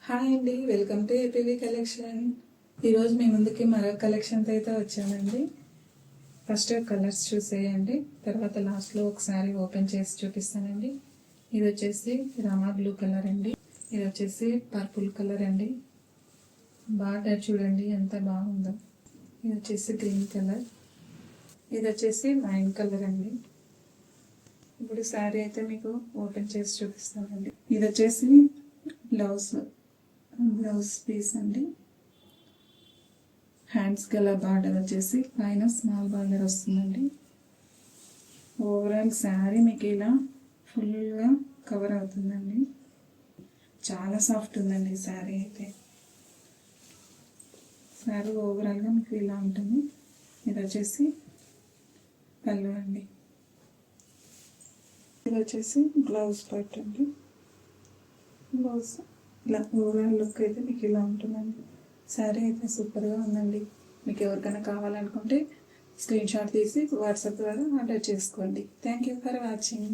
Hi అండి, welcome to APV collection. ఈరోజు మీ ముందుకి మరో కలెక్షన్తో అయితే వచ్చానండి. ఫస్ట్ కలర్స్ చూసేయండి, తర్వాత లాస్ట్లో ఒకసారి ఓపెన్ చేసి చూపిస్తానండి. ఇది వచ్చేసి రామా బ్లూ కలర్ అండి, ఇది వచ్చేసి పర్పుల్ కలర్ అండి. బార్డర్ చూడండి ఎంత బాగుందో. ఇది వచ్చేసి గ్రీన్ కలర్, ఇది వచ్చేసి వైన్ కలర్ అండి. ఇప్పుడు శారీ అయితే మీకు ఓపెన్ చేసి చూపిస్తానండి. ఇది వచ్చేసి బ్లౌజ్ పీస్ అండి. హ్యాండ్స్ గల బార్డర్ వచ్చేసి పైన స్మాల్ బార్డర్ వస్తుందండి. ఓవరాల్ శారీ మీకు ఇలా ఫుల్గా కవర్ అవుతుందండి. చాలా సాఫ్ట్ ఉందండి శారీ అయితే. శారీ ఓవరాల్గా మీకు ఇలా ఉంటుంది. ఇది వచ్చేసి పళ్ళు అండి. ఇది వచ్చేసి బ్లౌజ్ పార్ట్ అండి. బ్లౌజ్ ఇలా ఓవరాల్ లుక్ అయితే మీకు ఇలా ఉంటుందండి. శారీ అయితే సూపర్గా ఉందండి. మీకు ఎవరికైనా కావాలనుకుంటే స్క్రీన్ షాట్ తీసి వాట్సాప్ ద్వారా ఆర్డర్ చేసుకోండి. Thank you for watching.